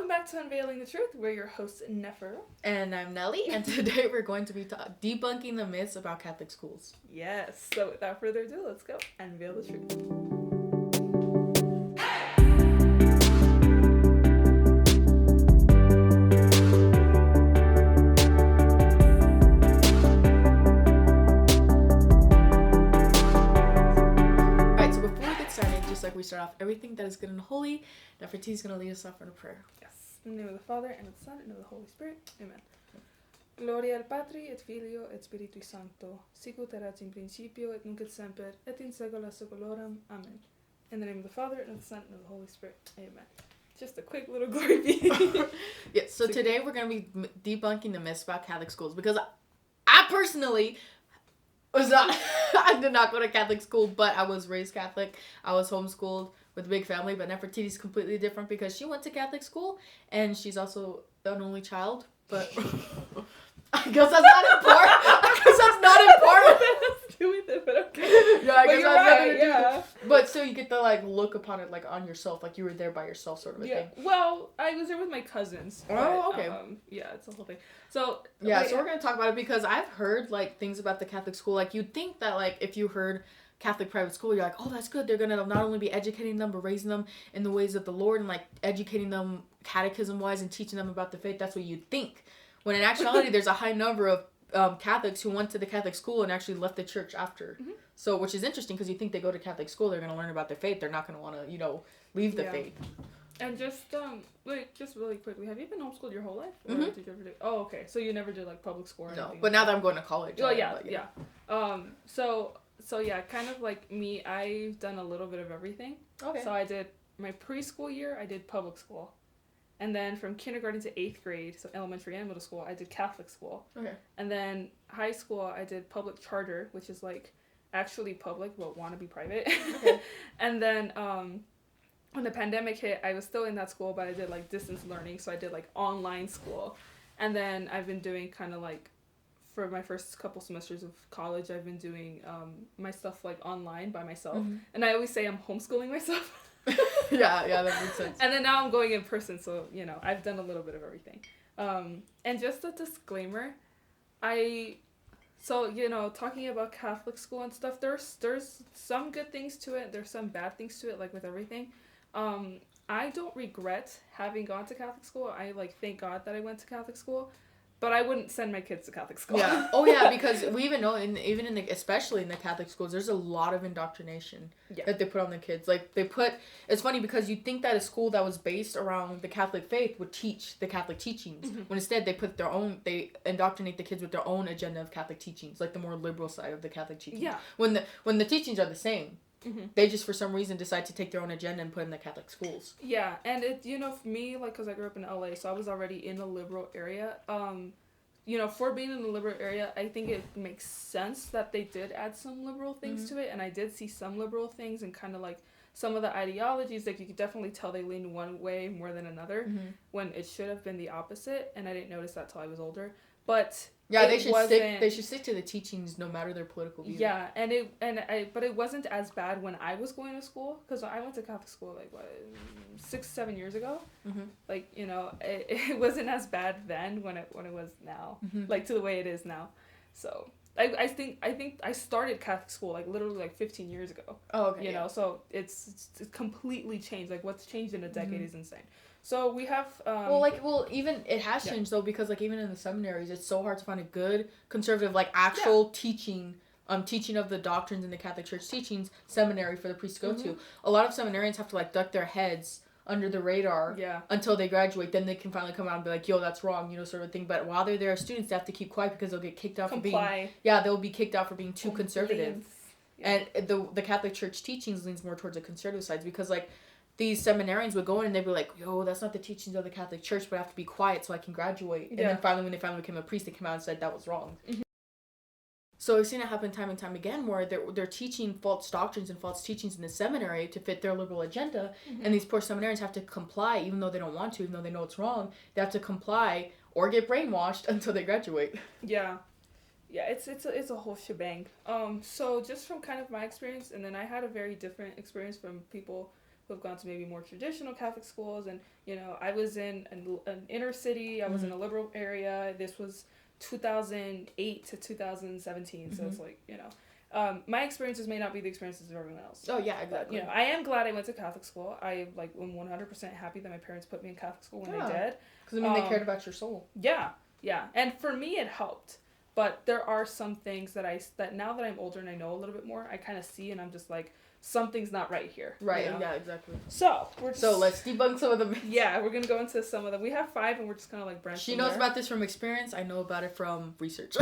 Welcome back to Unveiling the Truth. We're your hosts, Nefer. And I'm Nellie, and today we're going to be debunking the myths about Catholic schools. Yes, so without further ado, let's go unveil the truth. Alright, so before we get started, just like we start off everything that is good and holy, Nefer T is going to lead us off in a prayer. Yes, in the name of the Father, and of the Son, and of the Holy Spirit. Amen. Gloria al Patri, et Filio, et Spiritui Sancto, sicut erat in principio, et nunc et semper, et in saecula saeculorum. Amen. In the name of the Father, and of the Son, and of the Holy Spirit. Amen. Just a quick little glory be. Yes, so today we're going to be debunking the myths about Catholic schools, because I personally I did not go to Catholic school, but I was raised Catholic. I was homeschooled with a big family, but Nefertiti is completely different because she went to Catholic school, and she's also an only child, but I guess that's not important. Do with it, but okay. Yeah, I guess you're that's right, nothing to do with yeah. it. But so you get to look upon it on yourself, like you were there by yourself, sort of a thing. Well, I was there with my cousins. Oh, but, okay. Yeah, it's a whole thing. So yeah, so we're gonna talk about it because I've heard things about the Catholic school. Like you'd think that if you heard Catholic private school, you're like, oh, that's good. They're gonna not only be educating them but raising them in the ways of the Lord and educating them catechism wise and teaching them about the faith. That's what you'd think. When in actuality, there's a high number of Catholics who went to the Catholic school and actually left the church after. Mm-hmm. So, which is interesting because you think they go to Catholic school, they're going to learn about their faith. They're not going to want to, leave the faith. And just really quickly, have you been homeschooled your whole life? Or mm-hmm. did you ever do? Oh, okay. So you never did public school or anything? No, but now that I'm going to college. Oh, yeah. So yeah, kind of like me, I've done a little bit of everything. Okay. So I did my preschool year, I did public school. And then from kindergarten to 8th grade, so elementary and middle school, I did Catholic school. Okay. And then high school, I did public charter, which is actually public but want to be private. Okay. And then when the pandemic hit, I was still in that school, but I did distance learning, so I did online school. And then I've been doing kind of for my first couple semesters of college, I've been doing my stuff online by myself. Mm-hmm. And I always say I'm homeschooling myself. yeah, that makes sense. And then now I'm going in person, so I've done a little bit of everything. And just a disclaimer, talking about Catholic school and stuff, there's some good things to it, there's some bad things to it, with everything. I don't regret having gone to Catholic school. I thank God that I went to Catholic school. But I wouldn't send my kids to Catholic school. Yeah. Oh, yeah, because we even know, especially in the Catholic schools, there's a lot of indoctrination that they put on the kids. It's funny because you'd think that a school that was based around the Catholic faith would teach the Catholic teachings. Mm-hmm. When instead they indoctrinate the kids with their own agenda of Catholic teachings, the more liberal side of the Catholic teachings. Yeah. When the teachings are the same. Mm-hmm. They just, for some reason, decide to take their own agenda and put in the Catholic schools. Yeah, and it, for me, because I grew up in LA, so I was already in a liberal area. For being in a liberal area, I think it makes sense that they did add some liberal things mm-hmm. to it, and I did see some liberal things and kind of some of the ideologies, you could definitely tell they leaned one way more than another, mm-hmm. when it should have been the opposite, and I didn't notice that till I was older. But yeah, they should stick to the teachings no matter their political views. Yeah, but it wasn't as bad when I was going to school, because I went to Catholic school 6-7 years ago. Mm-hmm. It wasn't as bad then when it was now, mm-hmm. To the way it is now. So I think I started Catholic school literally 15 years ago. Oh, okay. So it's completely changed. What's changed in a decade mm-hmm. is insane. So we have even it has changed though, because even in the seminaries it's so hard to find a good conservative actual teaching of the doctrines in the Catholic Church teachings seminary for the priests to go mm-hmm. to. A lot of seminarians have to duck their heads under the radar until they graduate, then they can finally come out and be like, yo, that's wrong, sort of thing. But while they're there as students, they have to keep quiet because they'll get kicked out for being they'll be kicked out for being too conservative. Yeah. And the Catholic Church teachings leans more towards the conservative sides, because these seminarians would go in and they'd be like, yo, that's not the teachings of the Catholic Church, but I have to be quiet so I can graduate. Yeah. And then finally, when they finally became a priest, they came out and said that was wrong. Mm-hmm. So I've seen it happen time and time again where they're teaching false doctrines and false teachings in the seminary to fit their liberal agenda, mm-hmm. and these poor seminarians have to comply even though they don't want to, even though they know it's wrong. They have to comply or get brainwashed until they graduate. Yeah. Yeah, it's a whole shebang. So just from kind of my experience, and then I had a very different experience from people who have gone to maybe more traditional Catholic schools. And, you know, I was in an inner city. I was in a liberal area. This was 2008 to 2017. So it's like, you know, my experiences may not be the experiences of everyone else. Oh, yeah, exactly. But, you know, I am glad I went to Catholic school. I, like, am 100% happy that my parents put me in Catholic school when they did. Because, I mean, they cared about your soul. Yeah, yeah. And for me, it helped. But there are some things that now that I'm older and I know a little bit more, I kind of see and I'm just like, something's not right here. Right, you know? Yeah, exactly. So, let's debunk some of them. Yeah, we're going to go into some of them. We have 5 and we're just kind of like branching. She knows about this from experience. I know about it from research.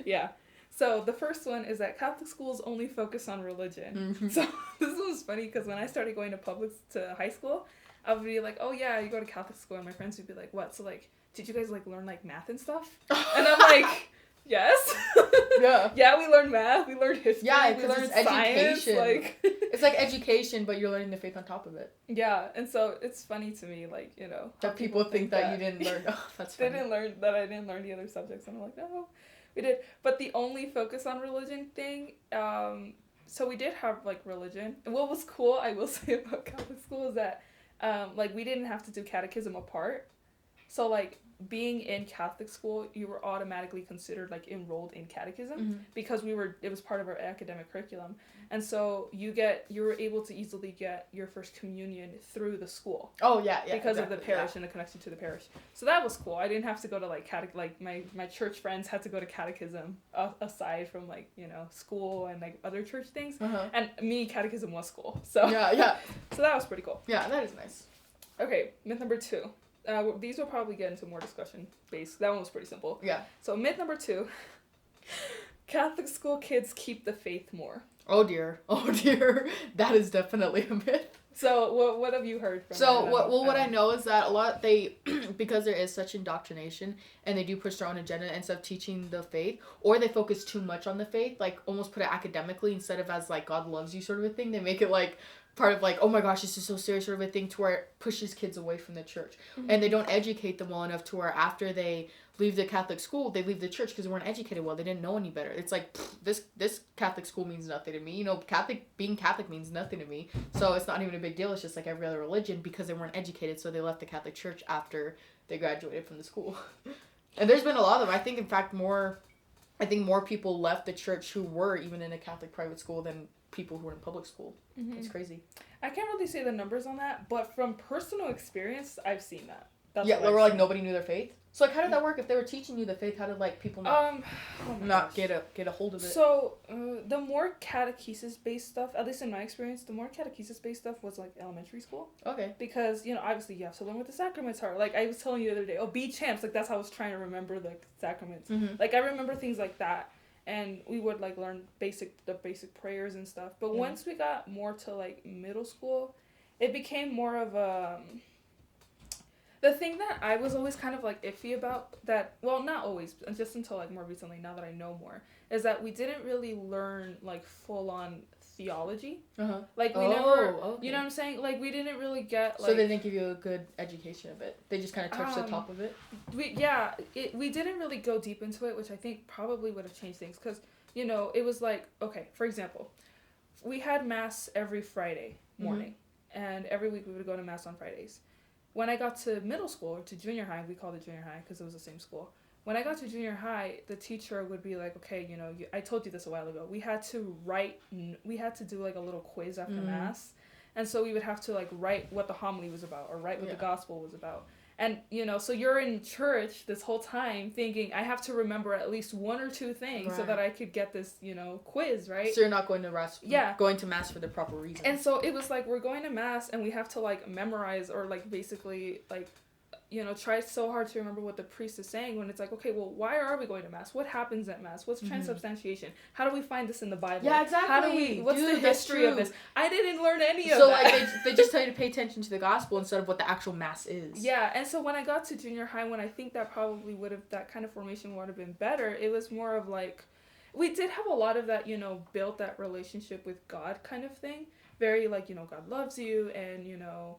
Yeah. So, the first one is that Catholic schools only focus on religion. Mm-hmm. So, this was funny because when I started going to high school, I would be like, oh yeah, you go to Catholic school, and my friends would be like, what? So, like, did you guys, like, learn, like, math and stuff? And I'm like, yes. Yeah. Yeah, we learned math, we learned history, we learned it's science. Education. Like, it's like education, but you're learning the faith on top of it. Yeah, and so it's funny to me, like, you know. That people think that you didn't learn. Oh, that's funny. I didn't learn the other subjects, and I'm like, no, we did. But the only focus on religion thing, so we did have, like, religion. And what was cool, I will say, about Catholic school is that, like, we didn't have to do catechism apart. So, like, being in Catholic school, you were automatically considered, like, enrolled in catechism because it was part of our academic curriculum. And so you were able to easily get your first communion through the school. Oh, yeah. Because of the parish and the connection to the parish. So that was cool. I didn't have to go to, like, my church friends had to go to catechism aside from, like, you know, school and, like, other church things. And me, catechism was school. So yeah. So that was pretty cool. Yeah, that is nice. Okay, myth number 2. These will probably get into more discussion based. That one was pretty simple. Yeah. So myth number 2. Catholic school kids keep the faith more. Oh dear. That is definitely a myth. So what have you heard from what I know is that a lot because there is such indoctrination and they do push their own agenda instead of teaching the faith, or they focus too much on the faith, like almost put it academically instead of as like God loves you sort of a thing. They make it like part of like, oh my gosh, this is so serious sort of a thing, to where it pushes kids away from the church. And they don't educate them well enough to where after they leave the Catholic school, they leave the church because they weren't educated well. They didn't know any better. It's like, this Catholic school means nothing to me. You know, being Catholic means nothing to me. So it's not even a big deal. It's just like every other religion, because they weren't educated. So they left the Catholic church after they graduated from the school. And there's been a lot of them. I think, in fact, more people left the church who were even in a Catholic private school than people who were in public school. It's crazy. I can't really say the numbers on that, but from personal experience, I've seen that. That's like nobody knew their faith. So like, how did that work? If they were teaching you the faith, how did like people not get a hold of it? So the more catechesis-based stuff, at least in my experience, the more catechesis-based stuff was like elementary school. Okay. Because, you know, obviously you have to learn what the sacraments are. Like I was telling you the other day, be champs. Like that's how I was trying to remember the sacraments. Like I remember things like that. And we would like learn the basic prayers and stuff. But once we got more to like middle school, it became more of a... The thing that I was always kind of like iffy about, that, well, not always, just until like more recently, now that I know more, is that we didn't really learn like full on theology. Like we never, you know what I'm saying? Like we didn't really get like... So they didn't give you a good education of it. They just kind of touched the top of it. We didn't really go deep into it, which I think probably would have changed things, because, you know, it was like, okay, for example, we had mass every Friday morning, and every week we would go to mass on Fridays. When I got to middle school, or to junior high, we called it junior high because it was the same school. When I got to junior high, the teacher would be like, okay, you know, I told you this a while ago. We had to do like a little quiz after mass. And so we would have to like write what the homily was about, or write what the gospel was about. And, you know, so you're in church this whole time thinking, I have to remember at least 1 or 2 things so that I could get this, you know, quiz, right? So you're not going to going to mass for the proper reason. And so it was like, we're going to mass and we have to like memorize, or like basically like, you know, try so hard to remember what the priest is saying, when it's like, okay, well, why are we going to mass? What happens at mass? What's transubstantiation? How do we find this in the Bible? Yeah, exactly. What's the history of this? I didn't learn any of that. So, like, they just tell you to pay attention to the gospel instead of what the actual mass is. Yeah, and so when I got to junior high, when I think that probably that kind of formation would have been better, it was more of like, we did have a lot of that, you know, built that relationship with God kind of thing. Very like, you know, God loves you, and, you know,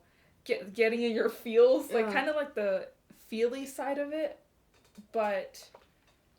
getting in your feels, like kind of like the feely side of it, but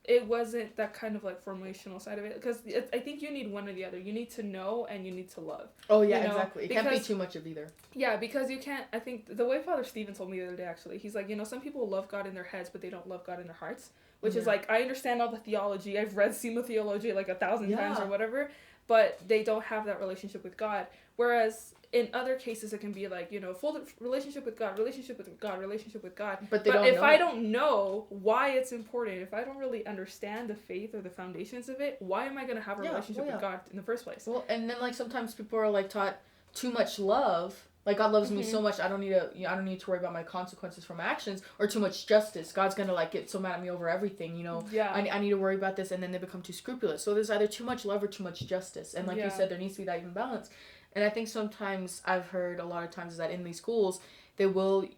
it wasn't that kind of like formational side of it, because I think you need one or the other. You need to know and you need to love. Oh yeah, exactly. It can't be too much of either. Yeah, because you can't. I think the way Father Stephen told me the other day, actually, he's like, some people love God in their heads, but they don't love God in their hearts. Which is like, I understand all the theology. I've read Sema Theology like 1,000 times or whatever, but they don't have that relationship with God. Whereas in other cases, it can be like, full relationship with God, relationship with God, relationship with God. But if I don't know why it's important, if I don't really understand the faith or the foundations of it, why am I going to have a relationship with God in the first place? Well, and then like sometimes people are like taught too much love. Like, God loves me so much, I don't need to worry about my consequences for my actions, or too much justice. God's gonna like get so mad at me over everything, I need to worry about this, and then they become too scrupulous. So there's either too much love or too much justice, and like you said, there needs to be that even balance. And I think sometimes I've heard a lot of times is that in these schools, they will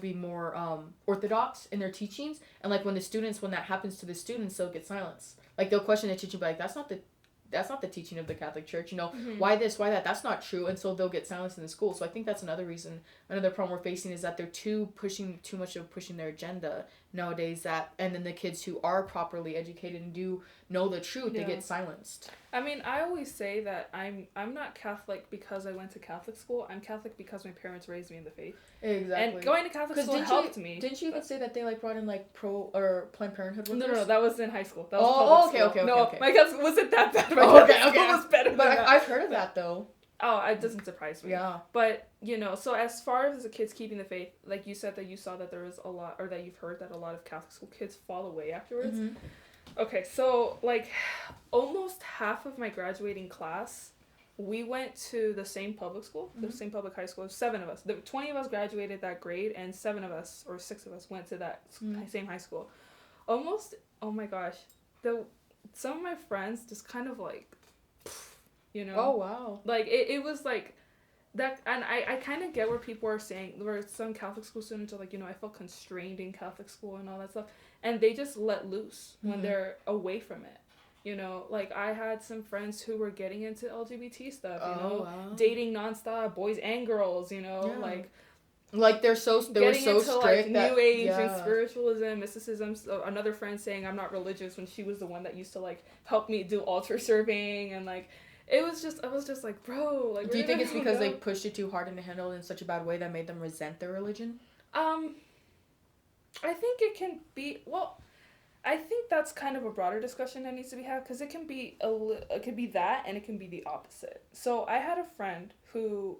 be more orthodox in their teachings, and like when that happens to the students, they'll get silenced. Like they'll question the teaching, but like that's not the teaching of the Catholic Church, why this, why that, that's not true, and so they'll get silenced in the school. So I think that's another problem we're facing is that they're pushing too much of their agenda nowadays, and then the kids who are properly educated and do know the truth, they get silenced. I mean, I always say that I'm not Catholic because I went to Catholic school. I'm Catholic because my parents raised me in the faith. Exactly. And going to Catholic school helped me. Didn't you even say that they like brought in like pro or Planned Parenthood workers? No, that was in high school. That was okay. My Catholic school wasn't that bad. My Catholic school was better. But I've heard of that though. Oh, it doesn't surprise me. Yeah. But, so as far as the kids keeping the faith, like you said that you saw that there was a lot, or that you've heard that a lot of Catholic school kids fall away afterwards. Mm-hmm. Okay, so, like, almost half of my graduating class, we went to the same public school, the same public high school. 7 of us. 20 of us graduated that grade, and 7 of us, or 6 of us, went to that same high school. Almost, oh my gosh, some of my friends just kind of, like, Oh, wow. Like, it was, like, that, and I kind of get where people are saying, where some Catholic school students are like, I felt constrained in Catholic school and all that stuff, and they just let loose when they're away from it, like, I had some friends who were getting into LGBT stuff, wow. Dating nonstop, boys and girls, like they were so into, strict like, New Age and spiritualism, mysticism. So another friend saying I'm not religious when she was the one that used to, like, help me do altar serving, and, like, I was just like, bro, like. Do you think it's because they pushed it too hard and handled it in such a bad way that made them resent their religion? I think it can be, well, I think that's kind of a broader discussion that needs to be had, because it can be it could be that, and it can be the opposite. So I had a friend who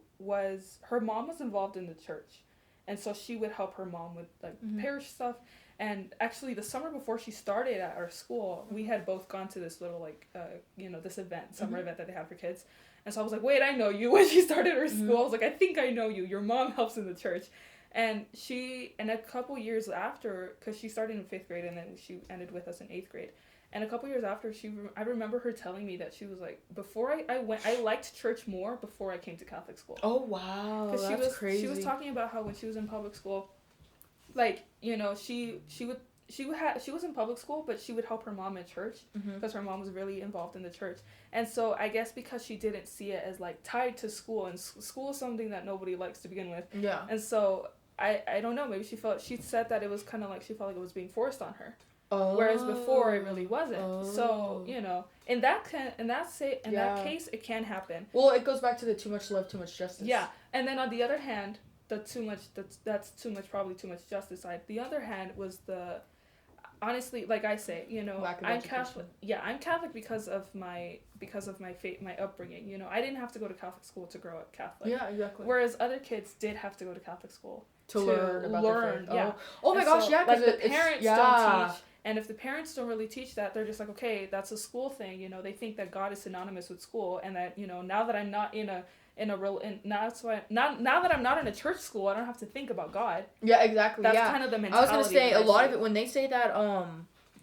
her mom was involved in the church, and so she would help her mom with, like, parish stuff. And actually, the summer before she started at our school, we had both gone to this little, like, this summer event that they had for kids. And so I was like, wait, I know you. When she started her school, I was like, I think I know you. Your mom helps in the church. And a couple years after, because she started in 5th grade and then she ended with us in 8th grade. And a couple years after, I remember her telling me that she was like, before I liked church more before I came to Catholic school. Oh, wow. That's crazy. She was talking about how when she was in public school, like, she was in public school, but she would help her mom in church because her mom was really involved in the church. And so I guess because she didn't see it as, like, tied to school, and school is something that nobody likes to begin with. Yeah. And so I don't know, maybe she said that it was kind of like she felt like it was being forced on her. Oh. Whereas before it really wasn't. Oh. So, in that case, it can happen. Well, it goes back to the too much love, too much justice. Yeah. And then on the other hand, that's probably too much justice side. The other hand was honestly, like I say, I'm Catholic. Yeah, I'm Catholic because of my faith, my upbringing. I didn't have to go to Catholic school to grow up Catholic. Yeah, exactly. Whereas other kids did have to go to Catholic school to learn about their faith. Yeah. Oh my gosh, yeah. Like, the parents don't teach. And if the parents don't really teach that, they're just like, okay, that's a school thing. They think that God is synonymous with school, and that now that I'm not now that I'm not in a church school, I don't have to think about God. Yeah, exactly. That's kind of the mentality. I was gonna say a lot of it when they say that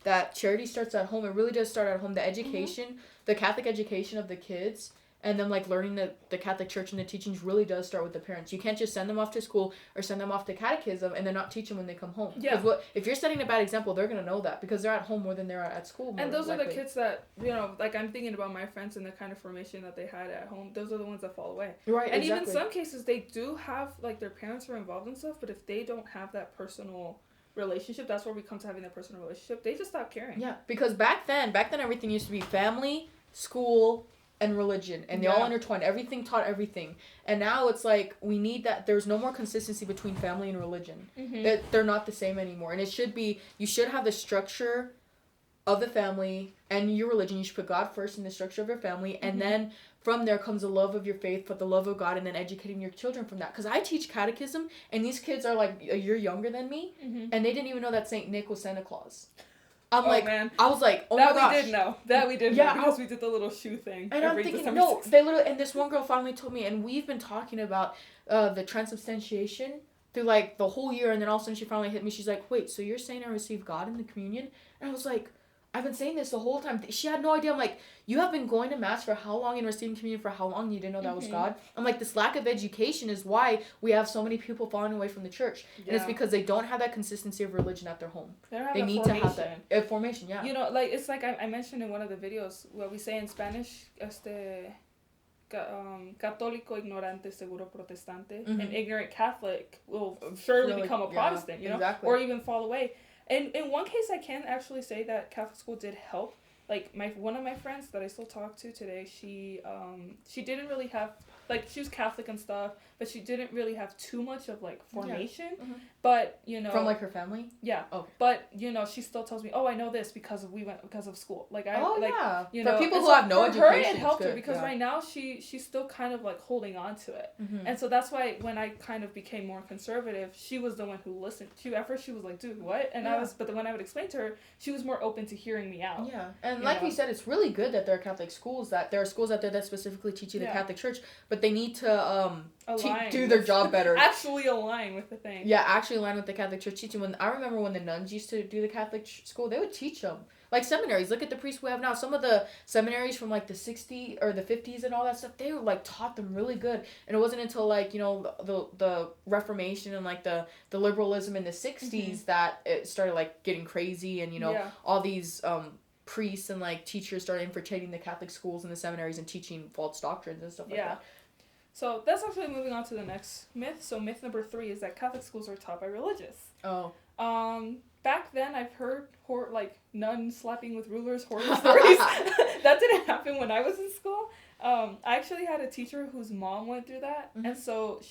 that charity starts at home. It really does start at home. The education, the Catholic education of the kids, and then, like, learning the Catholic Church and the teachings really does start with the parents. You can't just send them off to school or send them off to catechism and then not teach them when they come home. Yeah. Because if you're setting a bad example, they're gonna know that because they're at home more than they're at school. And those are the kids that like, I'm thinking about my friends and the kind of formation that they had at home. Those are the ones that fall away. Right. And even some cases they do have, like, their parents are involved in stuff, but if they don't have that personal relationship, that's where we come to having that personal relationship, they just stop caring. Yeah, because back then everything used to be family, school, and religion, and they all intertwined. Everything taught everything. And now it's like we need that. There's no more consistency between family and religion. They're not the same anymore. And it should be, you should have the structure of the family and your religion. You should put God first in the structure of your family, and then from there comes the love of your faith, but the love of God, and then educating your children from that. Because I teach catechism, and these kids are like a year younger than me, and they didn't even know that Saint Nick was Santa Claus. I was like, oh my gosh. That we did know, because we did the little shoe thing. And I'm thinking, no, and this one girl finally told me, and we've been talking about the transubstantiation through like the whole year, and then all of a sudden she finally hit me. She's like, wait, so you're saying I received God in the communion? And I was like, I've been saying this the whole time. She had no idea. I'm like, you have been going to mass for how long and receiving communion for how long? You didn't know that was God? I'm like, this lack of education is why we have so many people falling away from the church. And it's because they don't have that consistency of religion at their home. They need to have that formation. Yeah. You know, like, it's like I mentioned in one of the videos where we say in Spanish, católico ignorante seguro protestante. An ignorant Catholic will surely become a Protestant, you know, or even fall away. And in one case, I can actually say that Catholic school did help. Like, one of my friends that I still talk to today, she didn't really have, like, she was Catholic and stuff, but she didn't really have too much of, like, formation. But, you know. From, like, her family? Yeah. Oh. But, you know, she still tells me, oh, I know this because of school. Like, you know. For people who have no education. For her, it helped her because right now she's still kind of, like, holding on to it. And so that's why when I kind of became more conservative, she was the one who listened. At first she was like, dude, what? And but then when I would explain to her, she was more open to hearing me out. Yeah. And like we said, it's really good that there are Catholic schools, that there are schools out there that specifically teach you the Catholic Church, but they need to do their job better. Actually align with the thing. Yeah, actually align with the Catholic Church teaching. I remember when the nuns used to do the Catholic school, they would teach them. Like seminaries. Look at the priests we have now. Some of the seminaries from like the 60s or the 50s and all that stuff, they were like taught them really good. And it wasn't until like, you know, the Reformation and like the liberalism in the 60s that it started like getting crazy, and, you know, all these priests and like teachers started infiltrating the Catholic schools and the seminaries and teaching false doctrines and stuff like that. So that's actually moving on to the next myth. So myth number 3 is that Catholic schools are taught by religious. Oh. Back then I've heard like nuns slapping with rulers horror stories. That didn't happen when I was in school. I actually had a teacher whose mom went through that, and so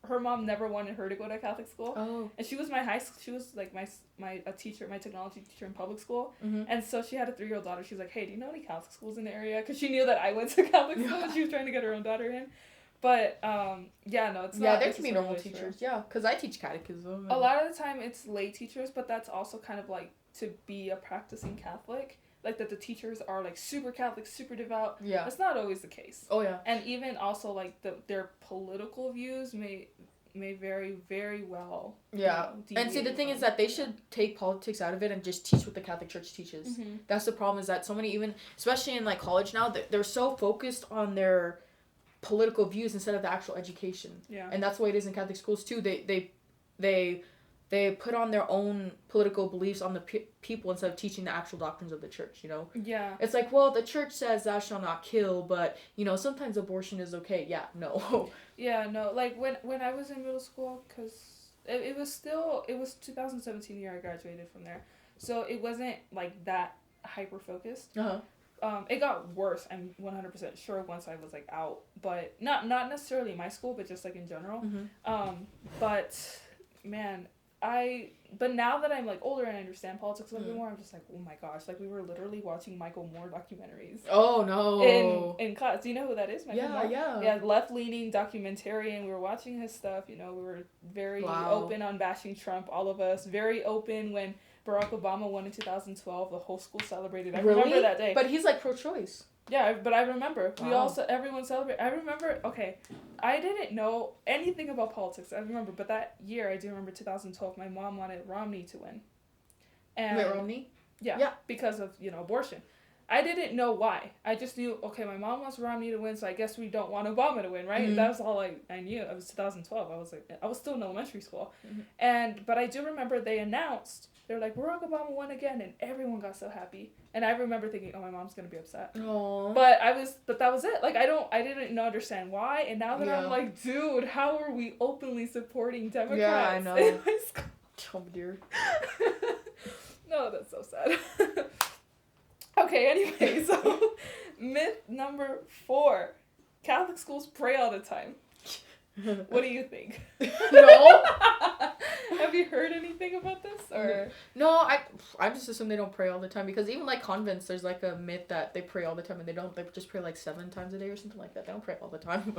her mom never wanted her to go to Catholic school. Oh. And she was she was like my teacher, my technology teacher in public school. And so she had a 3-year-old daughter. She was like, hey, do you know any Catholic schools in the area? Because she knew that I went to Catholic school and she was trying to get her own daughter in. But, no, it's not. Yeah, there can be normal teachers. Yeah, because I teach catechism. A lot of the time it's lay teachers, but that's also kind of like to be a practicing Catholic. Like that the teachers are like super Catholic, super devout. Yeah. That's not always the case. Oh, yeah. And even also like their political views may vary very well. Yeah. And see, the thing is that they should take politics out of it and just teach what the Catholic Church teaches. That's the problem, is that so many, even, especially in like college now, they're so focused on their political views instead of the actual education. Yeah. And that's the way it is in Catholic schools too. They put on their own political beliefs on the people instead of teaching the actual doctrines of the church, you know? Yeah. It's like, well, the church says thou shalt not kill, but, you know, sometimes abortion is okay. Yeah, no. Yeah, no. Like, when I was in middle school, because it was 2017 the year I graduated from there. So it wasn't, like, that hyper-focused. Uh-huh. It got worse, I'm 100% sure, once I was, like, out. But not necessarily my school, but just, like, in general. But, man, but now that I'm, like, older and I understand politics a little bit more, I'm just like, oh my gosh, like, we were literally watching Michael Moore documentaries. Oh, no. In class. Do you know who that is, Michael Moore? Yeah. Yeah, left-leaning documentarian. We were watching his stuff, you know, we were very open on bashing Trump, all of us. Very open when Barack Obama won in 2012. The whole school celebrated. I remember that day. But he's, like, pro-choice. Yeah, but I remember. Everyone celebrated. I remember, okay, I didn't know anything about politics. I remember, but that year, I do remember 2012, my mom wanted Romney to win. And Wait, Romney? Yeah, because of, you know, abortion. I didn't know why. I just knew, okay, my mom wants Romney to win, so I guess we don't want Obama to win, right? That was all I knew. It was 2012. I was still in elementary school. But I do remember they announced, they're like, Barack Obama won again, and everyone got so happy. And I remember thinking, oh, my mom's gonna be upset. Aww. But that was it. Like, I didn't understand why, and now that I'm like, dude, how are we openly supporting Democrats yeah, I know. in my school? Oh dear. No, that's so sad. Okay, anyway, so myth number 4. Catholic schools pray all the time. What do you think? No. Have you heard anything about this? Or no, I just assume they don't pray all the time, because even like convents, there's like a myth that they pray all the time, and they don't. They just pray like 7 times a day or something like that. They don't pray all the time.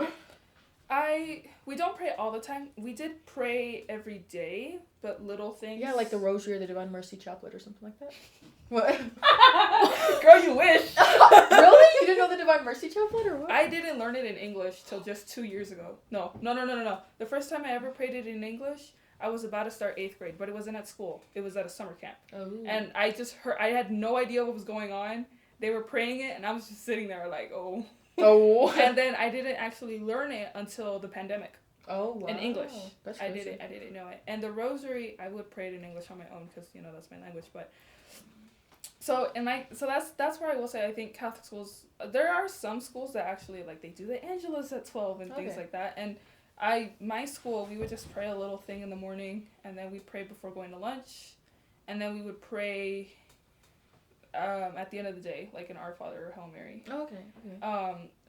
We don't pray all the time. We did pray every day, but little things. Yeah, like the Rosary or the Divine Mercy Chaplet or something like that. What? Girl, you wish. Really? You didn't know the Divine Mercy Chaplet or what? I didn't learn it in English till just 2 years ago. No. The first time I ever prayed it in English, I was about to start 8th grade, but it wasn't at school. It was at a summer camp. Oh. And I just heard, I had no idea what was going on. They were praying it, and I was just sitting there like, oh. Oh. And then I didn't actually learn it until the pandemic. Oh, wow. In English. That's I didn't know it. And the Rosary, I would pray it in English on my own because, that's my language, but so that's where I will say I think Catholic schools, there are some schools that actually like they do the Angelus at 12 and things like that. And my school, we would just pray a little thing in the morning, and then we'd pray before going to lunch, and then we would pray at the end of the day, like an Our Father or Hail Mary. Oh, okay.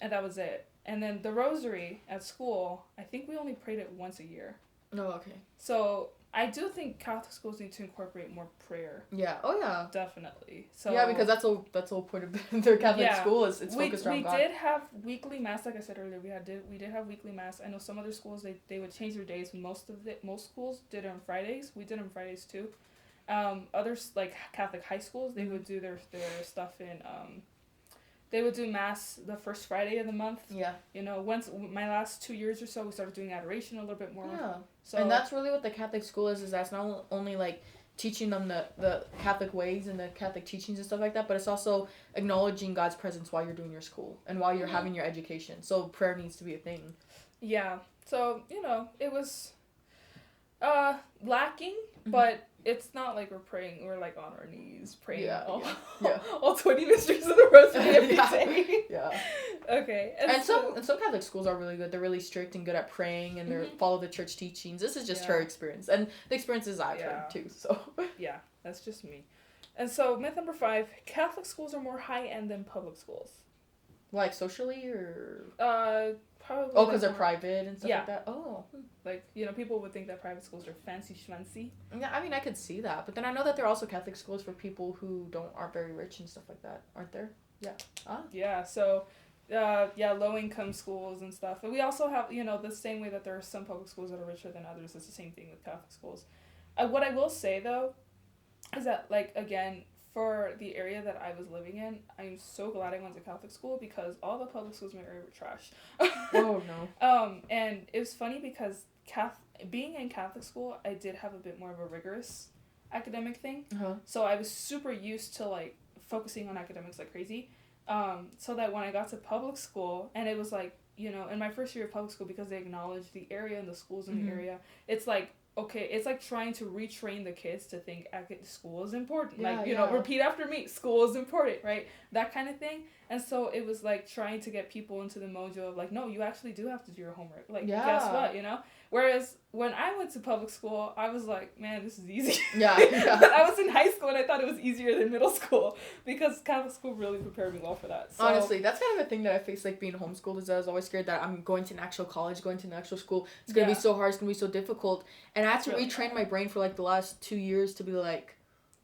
And that was it. And then the Rosary at school, I think we only prayed it once a year. Oh, okay. So I do think Catholic schools need to incorporate more prayer. Yeah. Oh, yeah. Definitely. So yeah, because that's the whole point of their Catholic school is it's focused around God. We did have weekly mass, like I said earlier. We did have weekly mass. I know some other schools they would change their days. Most schools did it on Fridays. We did it on Fridays too. Others like Catholic high schools, they would do their stuff in they would do mass the first Friday of the month. Yeah. Once my last 2 years or so, we started doing adoration a little bit more. Yeah. So and that's really what the Catholic school is that's not only like teaching them the Catholic ways and the Catholic teachings and stuff like that, but it's also acknowledging God's presence while you're doing your school and while you're having your education. So prayer needs to be a thing. Yeah. So, it was lacking, but it's not like we're like on our knees praying all 20 mysteries of the Rosary every day. Yeah. Okay. And some Catholic schools are really good. They're really strict and good at praying, and they follow the church teachings. This is just her experience, and the experiences I've heard too. So yeah, that's just me. And so myth number 5: Catholic schools are more high end than public schools. Like socially, or probably. Oh, because they're private and stuff like that. Oh. Like, people would think that private schools are fancy schmancy. Yeah, I mean, I could see that. But then I know that there are also Catholic schools for people who aren't very rich and stuff like that, aren't there? Yeah. Yeah, so, low-income schools and stuff. And we also have, the same way that there are some public schools that are richer than others. It's the same thing with Catholic schools. What I will say, though, is that, like, again, for the area that I was living in, I'm so glad I went to Catholic school because all the public schools in my area were trash. Oh, no. And it was funny because being in Catholic school, I did have a bit more of a rigorous academic thing. Uh-huh. So I was super used to, like, focusing on academics like crazy. So that when I got to public school, and it was like, in my first year of public school, because they acknowledged the area and the schools in the area, it's like, okay, it's like trying to retrain the kids to think school is important. Repeat after me, school is important, right? That kind of thing. And so it was like trying to get people into the mojo of like, no, you actually do have to do your homework. Like, guess what, Whereas when I went to public school, I was like, man, this is easy. Yeah. I was in high school and I thought it was easier than middle school because Catholic school really prepared me well for that. So, honestly, that's kind of a thing that I face, like being homeschooled, is I was always scared that I'm going to an actual college, going to an actual school. It's going to be so hard. It's going to be so difficult. And I had to retrain my brain for like the last 2 years to be like,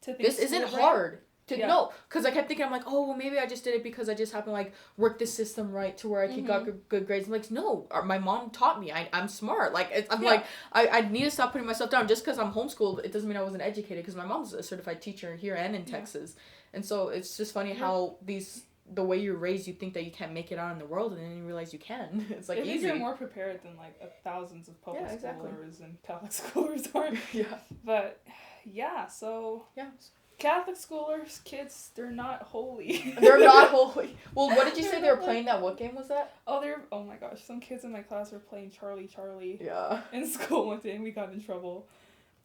this isn't hard. No, because I kept thinking, I'm like, oh, well, maybe I just did it because I just happened to, like, work this system right to where I could got good grades. I'm like, no, my mom taught me. I'm smart. Like, like, I need to stop putting myself down. Just because I'm homeschooled, it doesn't mean I wasn't educated, because my mom's a certified teacher here and in Texas. And so it's just funny how the way you're raised, you think that you can't make it out in the world, and then you realize you can. It's like easy. You're more prepared than, like, thousands of public schoolers and Catholic schoolers are. But, so... Yeah. Catholic schoolers, kids, they're not holy. They're not holy. Well, what did you say they were playing that? What game was that? Oh my gosh, some kids in my class were playing Charlie. Yeah. In school one day and we got in trouble.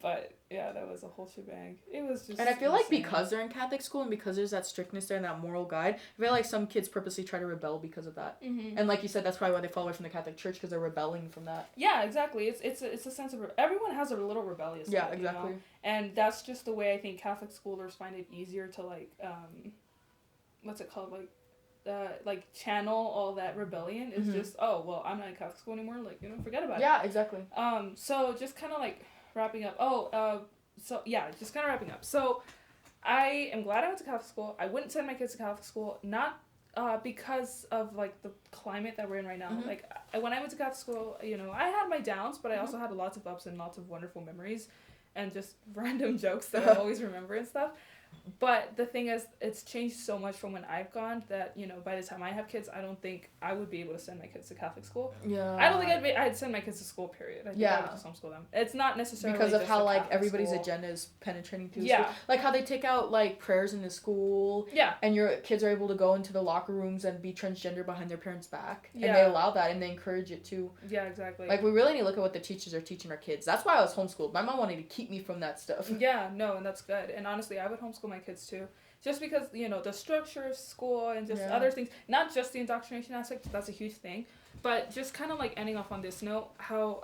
But yeah, that was a whole shebang. It was just. And I feel like because they're in Catholic school and because there's that strictness there and that moral guide, I feel like some kids purposely try to rebel because of that. Mm-hmm. And like you said, that's probably why they fall away from the Catholic Church, because they're rebelling from that. Yeah, exactly. It's a sense of everyone has a little rebellious. Yeah, side, exactly. You know? And that's just the way I think Catholic schoolers find it easier to like what's it called, like channel all that rebellion. It's just, oh well, I'm not in Catholic school anymore, like, you know, forget about it. Yeah, exactly. So just kind of like wrapping up. Just kind of wrapping up. So I am glad I went to Catholic school. I wouldn't send my kids to Catholic school, not because of like the climate that we're in right now. Mm-hmm. Like when I went to Catholic school, you know, I had my downs, but I also had lots of ups and lots of wonderful memories and just random jokes that I always remember and stuff. But the thing is, it's changed so much from when I've gone that, you know, by the time I have kids, I don't think I would be able to send my kids to Catholic school. Yeah. I don't think I'd send my kids to school, period. I think I would just homeschool them. It's not necessarily because of how, like, Catholic everybody's school. agenda is penetrating through school. Like, how they take out, like, prayers in the school. Yeah. And your kids are able to go into the locker rooms and be transgender behind their parents' back. Yeah. And they allow that, and they encourage it, too. Yeah, exactly. Like, we really need to look at what the teachers are teaching our kids. That's why I was homeschooled. My mom wanted to keep me from that stuff. Yeah, no, and that's good. And honestly, I would homeschool my kids, too. Just because, you know, the structure of school and just other things, not just the indoctrination aspect, that's a huge thing, but just kind of like ending off on this note, how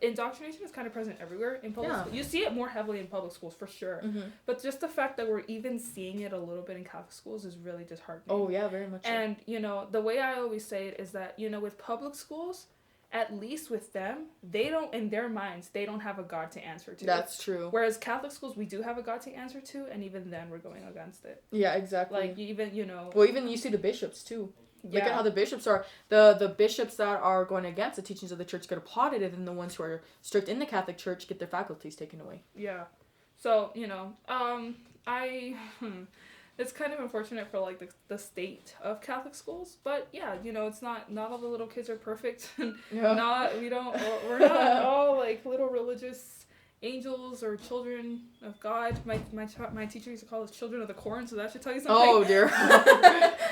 indoctrination is kind of present everywhere in public school. You see it more heavily in public schools, for sure. Mm-hmm. But just the fact that we're even seeing it a little bit in Catholic schools is really disheartening. Oh, yeah, very much so. And, you know, the way I always say it is that, you know, with public schools, at least with them, they don't, in their minds, they don't have a God to answer to. That's true. Whereas Catholic schools, we do have a God to answer to, and even then we're going against it. Yeah, exactly. Like, even, you know... Well, even you see the bishops, too. Look at how the bishops are. The bishops that are going against the teachings of the church get applauded, and then the ones who are strict in the Catholic Church get their faculties taken away. Yeah. So, you know, it's kind of unfortunate for, like, the state of Catholic schools, but, yeah, you know, it's not all the little kids are perfect, we're not all, like, little religious angels or children of God. My teacher used to call us children of the corn, so that should tell you something. Oh, dear.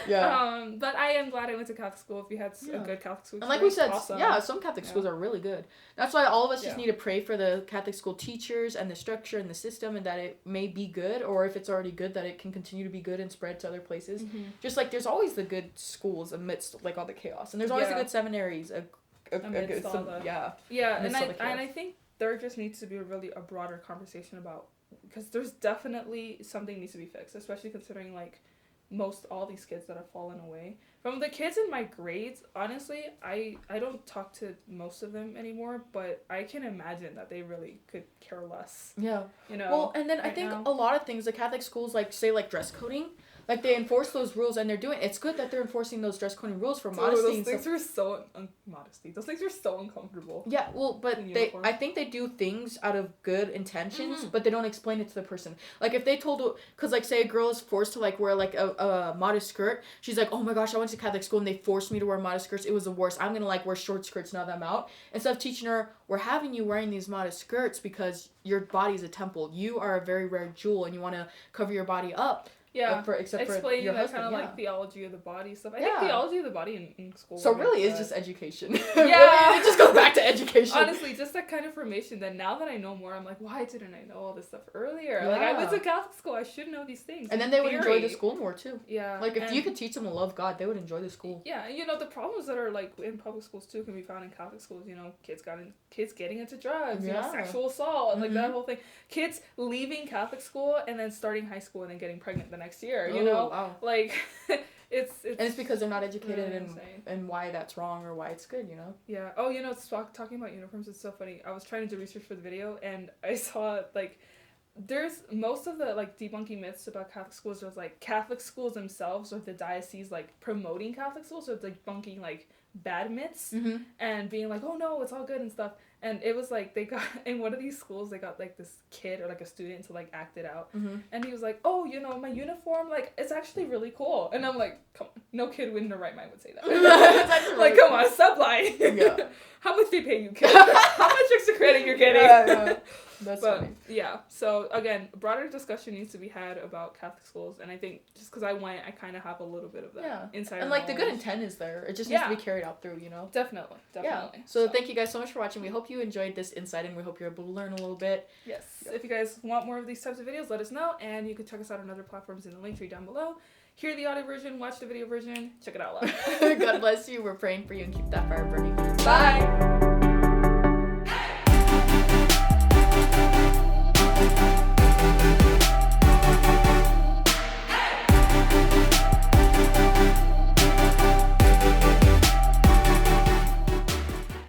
Yeah. But I am glad I went to Catholic school. If you had a good Catholic school, and like we said, awesome. Some Catholic schools are really good. That's why all of us just need to pray for the Catholic school teachers and the structure and the system, and that it may be good, or if it's already good, that it can continue to be good and spread to other places. Mm-hmm. Just like there's always the good schools amidst like all the chaos, and there's always the good seminaries. And I think there just needs to be a broader conversation about, because there's definitely something needs to be fixed, especially considering like all these kids that have fallen away. From the kids in my grades, honestly, I don't talk to most of them anymore, but I can imagine that they really could care less. Yeah. You know. Well, and then I think a lot of things, the Catholic schools, like say like dress coding, like they enforce those rules, and it's good that they're enforcing those dress coding rules for modesty. Those things are so modesty. Those things are so uncomfortable. Yeah, well, but I think they do things out of good intentions, but they don't explain it to the person. Like if they because like say a girl is forced to like wear like a modest skirt, she's like, oh my gosh, I went to Catholic school and they forced me to wear modest skirts. It was the worst. I'm gonna like wear short skirts now that I'm out. Instead of teaching her, we're having you wearing these modest skirts because your body is a temple. You are a very rare jewel, and you want to cover your body up. Yeah, explaining that kind of like theology of the body stuff. I think theology of the body in school. So really is just education. Yeah. It just goes back to education. Honestly, just that kind of information that now that I know more, I'm like, why didn't I know all this stuff earlier? Yeah. Like, I went to Catholic school. I should know these things. And then they would enjoy the school more, too. Yeah. Like, if you could teach them to love God, they would enjoy the school. Yeah, and, you know, the problems that are, like, in public schools, too, can be found in Catholic schools. You know, kids getting into drugs, you know, sexual assault, and, like, that whole thing. Kids leaving Catholic school and then starting high school and then getting pregnant the next year, you know? Wow. Like, it's because they're not educated in why that's wrong or why it's good, you know? Yeah. Oh, you know, talking about uniforms, it's so funny. I was trying to do research for the video, and I saw, like, there's most of the, like, debunking myths about Catholic schools. There's, like, Catholic schools themselves or the diocese, like, promoting Catholic schools. So it's, like, bunking, like, bad myths and being like, oh, no, it's all good and stuff. And it was like, they got, in one of these schools, they got, like, this kid or, like, a student to, like, act it out. Mm-hmm. And he was like, oh, you know, my uniform, like, it's actually really cool. And I'm like, come on, no kid in their right mind would say that. Like, come on, stop lying. Yeah. How much they pay you, kid? How much extra credit you're getting? That's funny. Yeah, so again, broader discussion needs to be had about Catholic schools, and I think just because I went, I kind of have a little bit of that inside. And like the good intent is there, it just needs to be carried out through, you know. Definitely. Yeah. So thank you guys so much for watching. We hope you enjoyed this insight, and we hope you're able to learn a little bit. Yes. If you guys want more of these types of videos, let us know, and you can check us out on other platforms in the link tree down below. Hear the audio version, watch the video version, check it out live. God bless you. We're praying for you, and keep that fire burning. Bye.